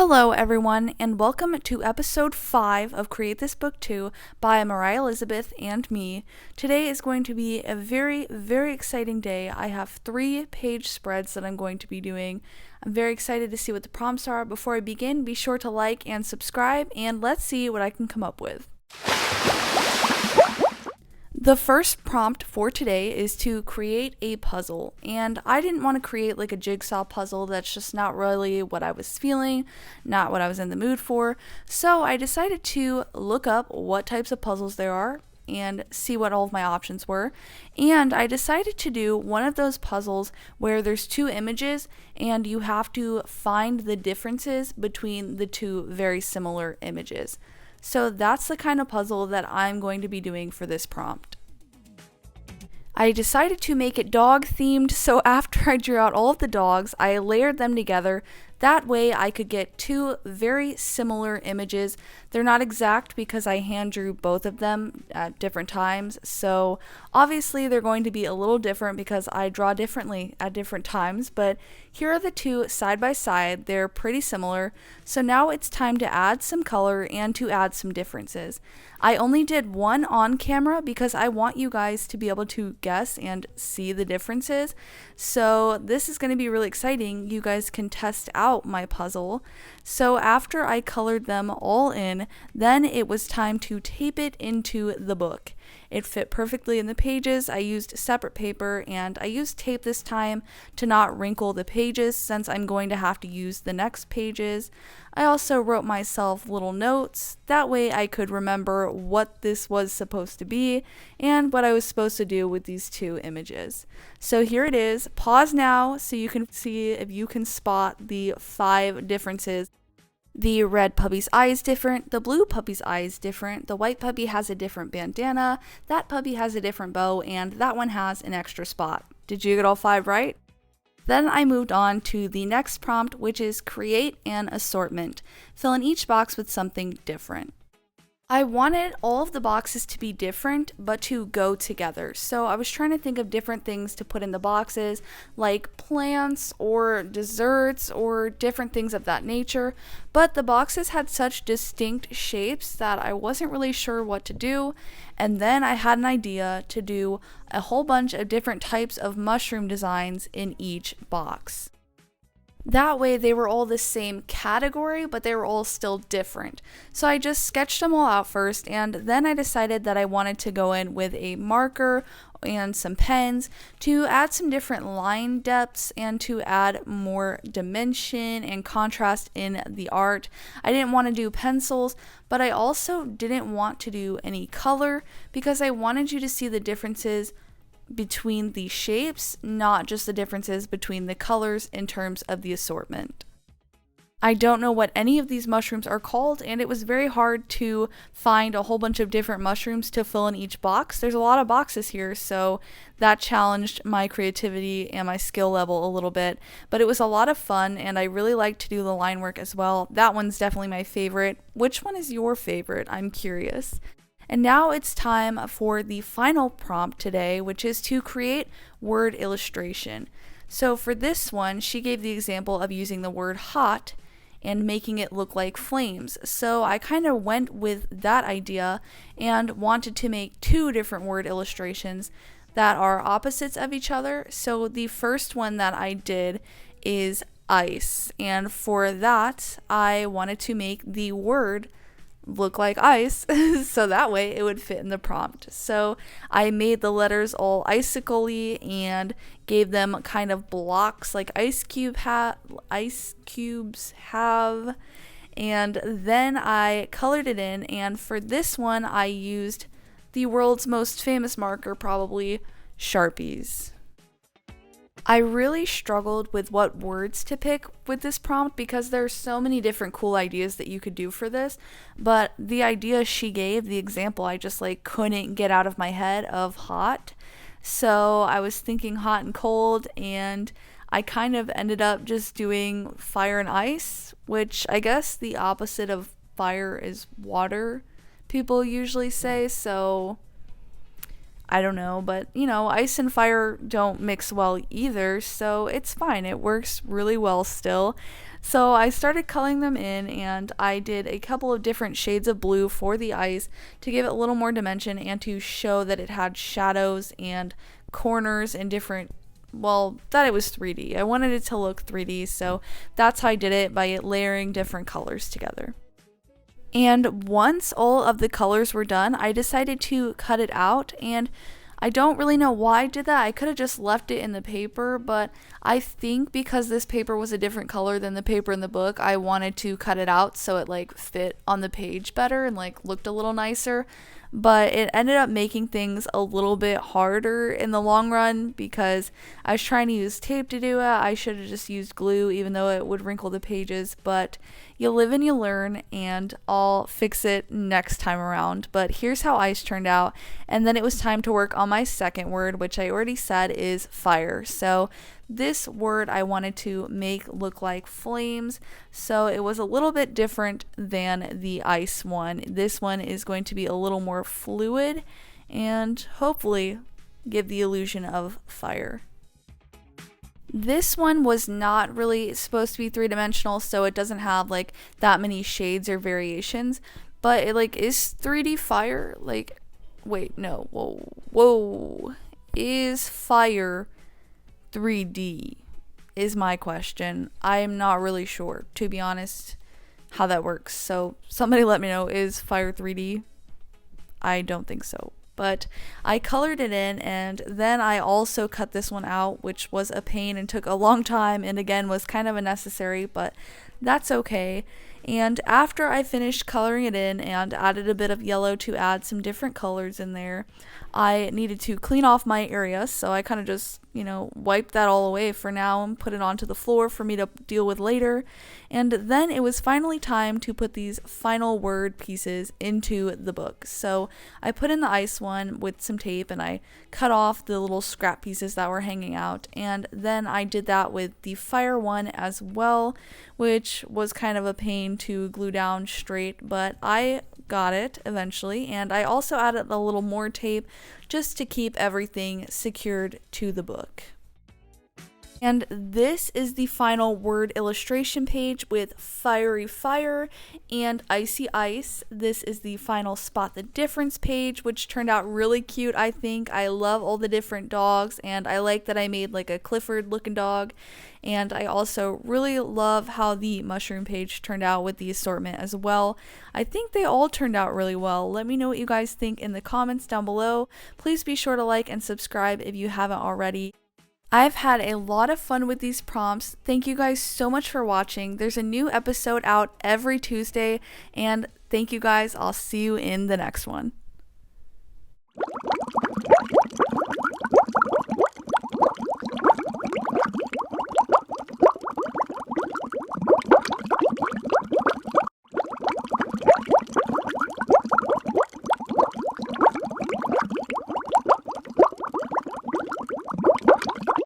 Hello, everyone, and welcome to episode 5 of Create This Book 2 by Moriah Elizabeth and me. Today is going to be a very, very exciting day. I have 3-page spreads that I'm going to be doing. I'm very excited to see what the prompts are. Before I begin, be sure to like and subscribe, and let's see what I can come up with. The first prompt for today is to create a puzzle, and I didn't want to create like a jigsaw puzzle. That's just not really what I was feeling, not what I was in the mood for. So I decided to look up what types of puzzles there are and see what all of my options were. And I decided to do one of those puzzles where there's 2 images and you have to find the differences between the 2 very similar images. So that's the kind of puzzle that I'm going to be doing for this prompt. I decided to make it dog themed, so after I drew out all of the dogs, I layered them together. That way I could get 2 very similar images. They're not exact because I hand drew both of them at different times, so obviously they're going to be a little different because I draw differently at different times, but here are the 2 side by side. They're pretty similar, so now it's time to add some color and to add some differences. I only did one on camera because I want you guys to be able to guess and see the differences, so this is going to be really exciting. You guys can test out my puzzle. So after I colored them all in, then it was time to tape it into the book. It fit perfectly in the pages. I used separate paper and I used tape this time to not wrinkle the pages since I'm going to have to use the next pages. I also wrote myself little notes. That way I could remember what this was supposed to be and what I was supposed to do with these 2 images. So here it is. Pause now so you can see if you can spot the 5 differences. The red puppy's eye is different, the blue puppy's eye is different, the white puppy has a different bandana, that puppy has a different bow, and that one has an extra spot. Did you get all 5 right? Then I moved on to the next prompt, which is create an assortment. Fill in each box with something different. I wanted all of the boxes to be different, but to go together. So I was trying to think of different things to put in the boxes, like plants or desserts or different things of that nature. But the boxes had such distinct shapes that I wasn't really sure what to do. And then I had an idea to do a whole bunch of different types of mushroom designs in each box. That way they were all the same category, but they were all still different. So I just sketched them all out first, and then I decided that I wanted to go in with a marker and some pens to add some different line depths and to add more dimension and contrast in the art. I didn't want to do pencils, but I also didn't want to do any color because I wanted you to see the differences between the shapes, not just the differences between the colors in terms of the assortment. I don't know what any of these mushrooms are called, and it was very hard to find a whole bunch of different mushrooms to fill in each box. There's a lot of boxes here, so that challenged my creativity and my skill level a little bit, but it was a lot of fun, and I really like to do the line work as well. That one's definitely my favorite. Which one is your favorite? I'm curious. And now it's time for the final prompt today, which is to create word illustration. So for this one, she gave the example of using the word hot and making it look like flames. So I kind of went with that idea and wanted to make 2 different word illustrations that are opposites of each other. So the first one that I did is ice. And for that, I wanted to make the word look like ice so that way it would fit in the prompt. So I made the letters all icicle-y and gave them kind of blocks like ice cubes have, and then I colored it in, and for this one I used the world's most famous marker, probably Sharpies. I really struggled with what words to pick with this prompt because there's so many different cool ideas that you could do for this, but the idea she gave, the example, I just couldn't get out of my head of hot. So I was thinking hot and cold, and I kind of ended up just doing fire and ice, which I guess the opposite of fire is water, people usually say, so I don't know, but ice and fire don't mix well either, so it's fine. It works really well still. So I started coloring them in, and I did a couple of different shades of blue for the ice to give it a little more dimension and to show that it had shadows and corners and different, well, that it was 3D. I wanted it to look 3D, so that's how I did it, by layering different colors together. And once all of the colors were done, I decided to cut it out, and I don't really know why I did that. I could have just left it in the paper, but I think because this paper was a different color than the paper in the book, I wanted to cut it out so it fit on the page better and looked a little nicer. But it ended up making things a little bit harder in the long run because I was trying to use tape to do it. I should have just used glue, even though it would wrinkle the pages, but you live and you learn, and I'll fix it next time around. But here's how ice turned out, and then it was time to work on my second word, which I already said is fire. So this word I wanted to make look like flames, so it was a little bit different than the ice one. This one is going to be a little more fluid and hopefully give the illusion of fire. This one was not really supposed to be three-dimensional, so it doesn't have that many shades or variations, but it is 3D fire. Wait, no, whoa, is fire 3D is my question. I'm not really sure, to be honest, how that works. So somebody let me know, is fire 3D? I don't think so. But I colored it in, and then I also cut this one out, which was a pain and took a long time, and again was kind of unnecessary, but that's okay. And after I finished coloring it in and added a bit of yellow to add some different colors in there, I needed to clean off my area, so I kind of just, wiped that all away for now and put it onto the floor for me to deal with later. And then it was finally time to put these final word pieces into the book. So I put in the ice one with some tape, and I cut off the little scrap pieces that were hanging out, and then I did that with the fire one as well, which was kind of a pain to glue down straight, but I got it eventually. And I also added a little more tape just to keep everything secured to the book. And this is the final word illustration page with fiery fire and icy ice. This is the final spot the difference page, which turned out really cute, I think. I love all the different dogs, and I like that I made a Clifford looking dog. And I also really love how the mushroom page turned out with the assortment as well. I think they all turned out really well. Let me know what you guys think in the comments down below. Please be sure to like and subscribe if you haven't already. I've had a lot of fun with these prompts. Thank you guys so much for watching. There's a new episode out every Tuesday, and thank you guys. I'll see you in the next one.